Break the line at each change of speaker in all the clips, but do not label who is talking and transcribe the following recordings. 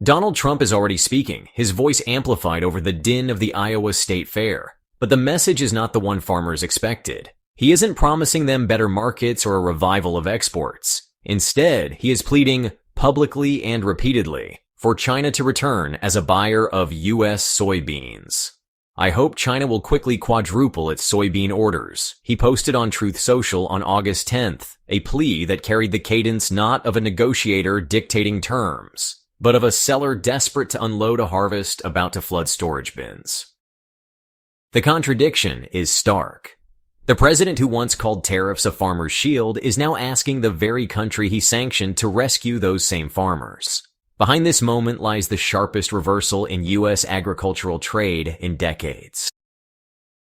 Donald Trump is already speaking, his voice amplified over the din of the Iowa State Fair. But the message is not the one farmers expected. He isn't promising them better markets or a revival of exports. Instead, he is pleading, publicly and repeatedly, for China to return as a buyer of U.S. soybeans. I hope China will quickly quadruple its soybean orders, he posted on Truth Social on August 10th, a plea that carried the cadence not of a negotiator dictating terms, but of a seller desperate to unload a harvest about to flood storage bins. The contradiction is stark. The president who once called tariffs a farmer's shield is now asking the very country he sanctioned to rescue those same farmers. Behind this moment lies the sharpest reversal in U.S. agricultural trade in decades.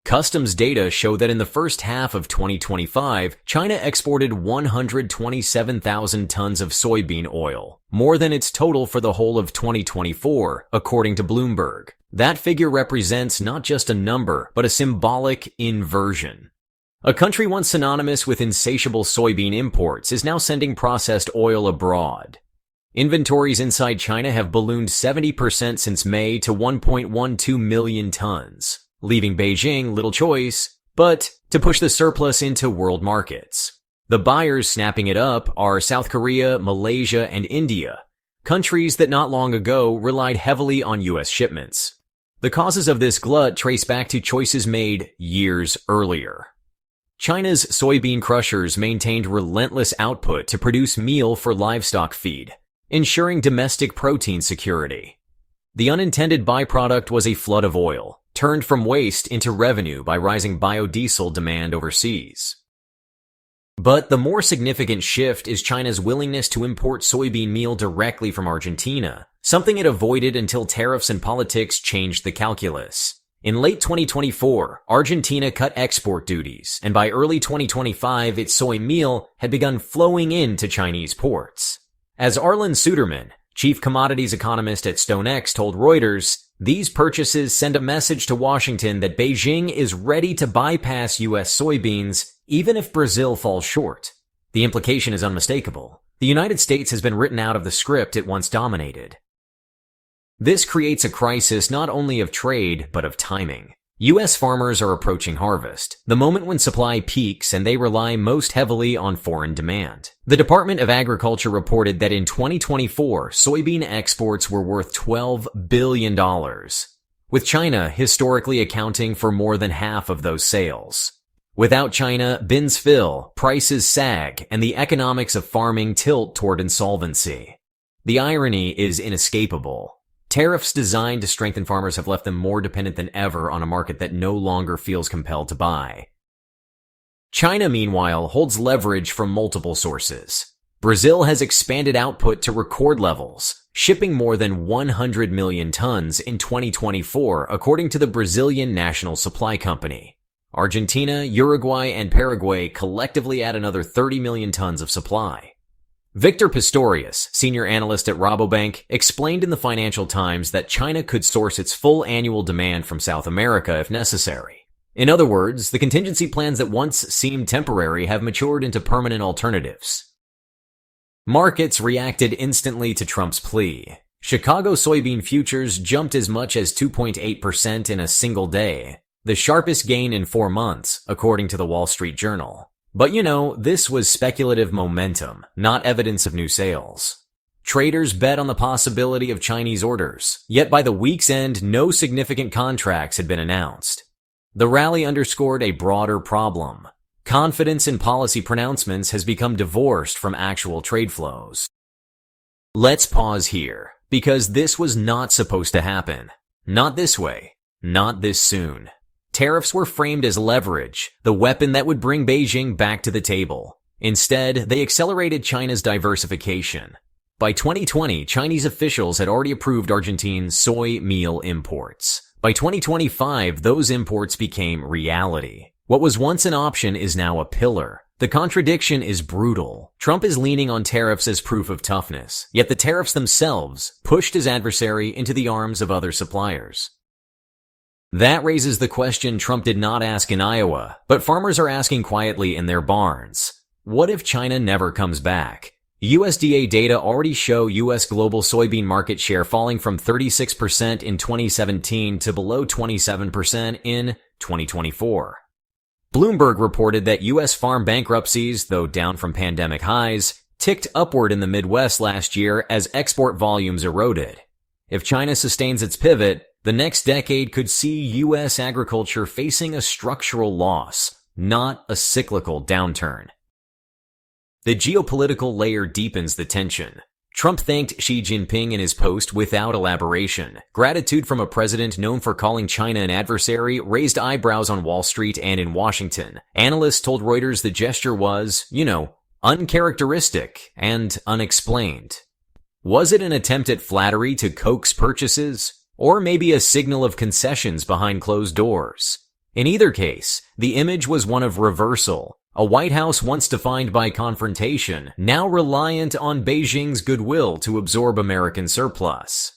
Customs data show that in the first half of 2025, China exported 127,000 tons of soybean oil, more than its total for the whole of 2024, according to Bloomberg. That figure represents not just a number, but a symbolic inversion. A country once synonymous with insatiable soybean imports is now sending processed oil abroad. Inventories inside China have ballooned 70% since May to 1.12 million tons, leaving Beijing little choice but to push the surplus into world markets. The buyers snapping it up are South Korea, Malaysia, and India, countries that not long ago relied heavily on U.S. shipments. The causes of this glut trace back to choices made years earlier. China's soybean crushers maintained relentless output to produce meal for livestock feed, ensuring domestic protein security. The unintended byproduct was a flood of oil, turned from waste into revenue by rising biodiesel demand overseas. But the more significant shift is China's willingness to import soybean meal directly from Argentina, something it avoided until tariffs and politics changed the calculus. In late 2024, Argentina cut export duties, and by early 2025, its soy meal had begun flowing into Chinese ports. As Arlen Suderman, chief commodities economist at StoneX, told Reuters, these purchases send a message to Washington that Beijing is ready to bypass U.S. soybeans even if Brazil falls short. The implication is unmistakable. The United States has been written out of the script it once dominated. This creates a crisis not only of trade, but of timing. U.S. farmers are approaching harvest, the moment when supply peaks and they rely most heavily on foreign demand. The Department of Agriculture reported that in 2024, soybean exports were worth $12 billion, with China historically accounting for more than half of those sales. Without China, bins fill, prices sag, and the economics of farming tilt toward insolvency. The irony is inescapable. Tariffs designed to strengthen farmers have left them more dependent than ever on a market that no longer feels compelled to buy. China, meanwhile, holds leverage from multiple sources. Brazil has expanded output to record levels, shipping more than 100 million tons in 2024, according to the Brazilian National Supply Company. Argentina, Uruguay, and Paraguay collectively add another 30 million tons of supply. Victor Pistorius, senior analyst at Rabobank, explained in the Financial Times that China could source its full annual demand from South America if necessary. In other words, the contingency plans that once seemed temporary have matured into permanent alternatives. Markets reacted instantly to Trump's plea. Chicago soybean futures jumped as much as 2.8% in a single day, the sharpest gain in 4 months, according to the Wall Street Journal. But this was speculative momentum, not evidence of new sales. Traders bet on the possibility of Chinese orders, yet by the week's end, no significant contracts had been announced. The rally underscored a broader problem. Confidence in policy pronouncements has become divorced from actual trade flows. Let's pause here, because this was not supposed to happen. Not this way. Not this soon. Tariffs were framed as leverage, the weapon that would bring Beijing back to the table. Instead, they accelerated China's diversification. By 2020, Chinese officials had already approved Argentina's soy meal imports. By 2025, those imports became reality. What was once an option is now a pillar. The contradiction is brutal. Trump is leaning on tariffs as proof of toughness, yet the tariffs themselves pushed his adversary into the arms of other suppliers. That raises the question Trump did not ask in Iowa, but farmers are asking quietly in their barns. What if China never comes back? USDA data already show U.S. global soybean market share falling from 36% in 2017 to below 27% in 2024. Bloomberg reported that U.S. farm bankruptcies, though down from pandemic highs, ticked upward in the Midwest last year as export volumes eroded. If China sustains its pivot, the next decade could see U.S. agriculture facing a structural loss, not a cyclical downturn. The geopolitical layer deepens the tension. Trump thanked Xi Jinping in his post without elaboration. Gratitude from a president known for calling China an adversary raised eyebrows on Wall Street and in Washington. Analysts told Reuters the gesture was, uncharacteristic and unexplained. Was it an attempt at flattery to coax purchases? Or maybe a signal of concessions behind closed doors? In either case, the image was one of reversal. A White House once defined by confrontation, now reliant on Beijing's goodwill to absorb American surplus.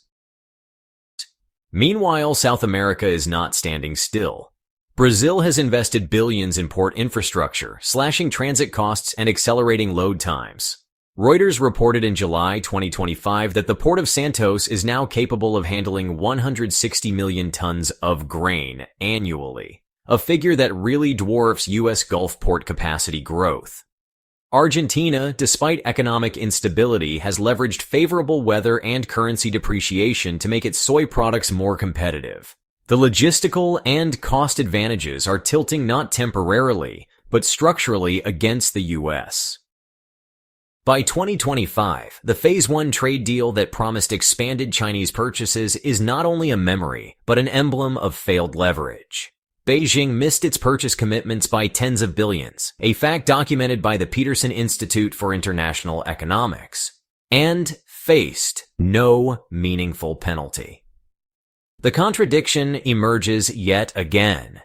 Meanwhile, South America is not standing still. Brazil has invested billions in port infrastructure, slashing transit costs and accelerating load times. Reuters reported in July 2025 that the Port of Santos is now capable of handling 160 million tons of grain annually, a figure that really dwarfs U.S. Gulf port capacity growth. Argentina, despite economic instability, has leveraged favorable weather and currency depreciation to make its soy products more competitive. The logistical and cost advantages are tilting not temporarily, but structurally against the U.S. By 2025, the Phase 1 trade deal that promised expanded Chinese purchases is not only a memory, but an emblem of failed leverage. Beijing missed its purchase commitments by tens of billions, a fact documented by the Peterson Institute for International Economics, and faced no meaningful penalty. The contradiction emerges yet again.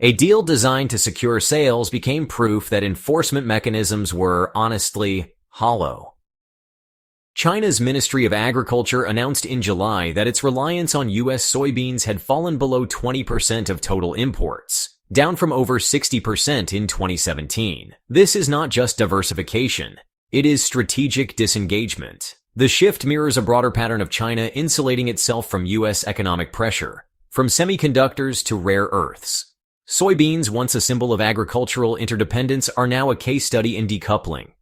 A deal designed to secure sales became proof that enforcement mechanisms were, honestly, hollow. China's Ministry of Agriculture announced in July that its reliance on U.S. soybeans had fallen below 20% of total imports, down from over 60% in 2017. This is not just diversification, it is strategic disengagement. The shift mirrors a broader pattern of China insulating itself from U.S. economic pressure, from semiconductors to rare earths. Soybeans, once a symbol of agricultural interdependence, are now a case study in decoupling.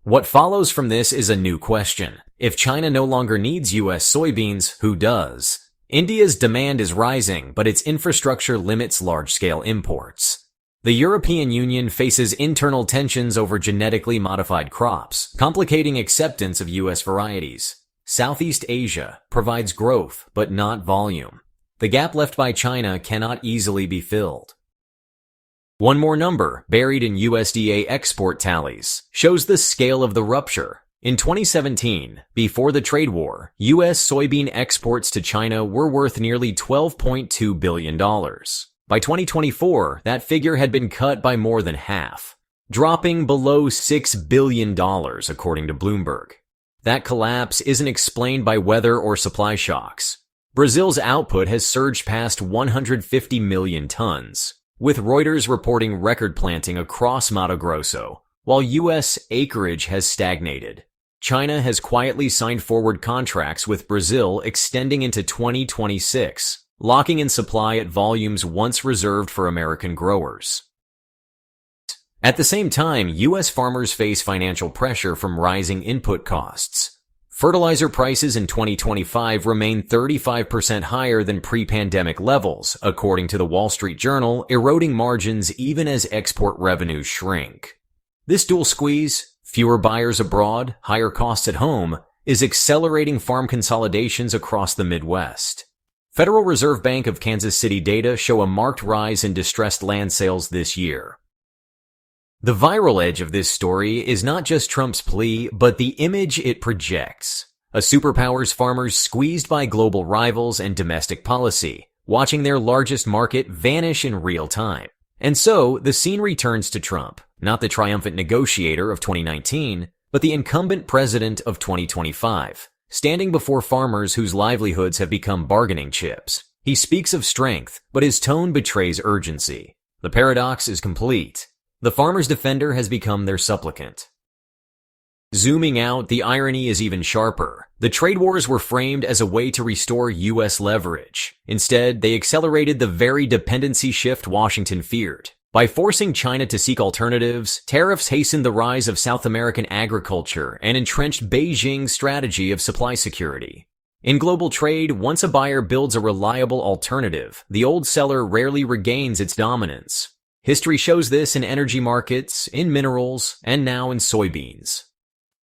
What follows from this is a new question. If China no longer needs U.S. soybeans, who does? India's demand is rising, but its infrastructure limits large-scale imports. The European Union faces internal tensions over genetically modified crops, complicating acceptance of U.S. varieties. Southeast Asia provides growth, but not volume. The gap left by China cannot easily be filled. One more number, buried in USDA export tallies, shows the scale of the rupture. In 2017, before the trade war, U.S. soybean exports to China were worth nearly $12.2 billion. By 2024, that figure had been cut by more than half, dropping below $6 billion, according to Bloomberg. That collapse isn't explained by weather or supply shocks. Brazil's output has surged past 150 million tons, with Reuters reporting record planting across Mato Grosso, while U.S. acreage has stagnated. China has quietly signed forward contracts with Brazil extending into 2026, locking in supply at volumes once reserved for American growers. At the same time, U.S. farmers face financial pressure from rising input costs. Fertilizer prices in 2025 remain 35% higher than pre-pandemic levels, according to the Wall Street Journal, eroding margins even as export revenues shrink. This dual squeeze, fewer buyers abroad, higher costs at home, is accelerating farm consolidations across the Midwest. Federal Reserve Bank of Kansas City data show a marked rise in distressed land sales this year. The viral edge of this story is not just Trump's plea, but the image it projects. A superpower's farmers squeezed by global rivals and domestic policy, watching their largest market vanish in real time. And so, the scene returns to Trump, not the triumphant negotiator of 2019, but the incumbent president of 2025, standing before farmers whose livelihoods have become bargaining chips. He speaks of strength, but his tone betrays urgency. The paradox is complete. The farmer's defender has become their supplicant. Zooming out, the irony is even sharper. The trade wars were framed as a way to restore U.S. leverage. Instead, they accelerated the very dependency shift Washington feared. By forcing China to seek alternatives, tariffs hastened the rise of South American agriculture and entrenched Beijing's strategy of supply security. In global trade, once a buyer builds a reliable alternative, the old seller rarely regains its dominance. History shows this in energy markets, in minerals, and now in soybeans.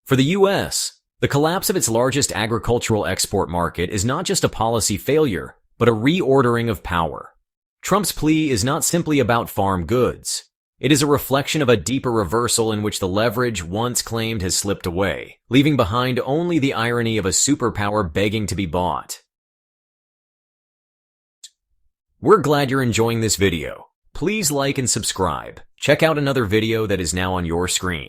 For the U.S., the collapse of its largest agricultural export market is not just a policy failure, but a reordering of power. Trump's plea is not simply about farm goods. It is a reflection of a deeper reversal in which the leverage once claimed has slipped away, leaving behind only the irony of a superpower begging to be bought. We're glad you're enjoying this video. Please like and subscribe. Check out another video that is now on your screen.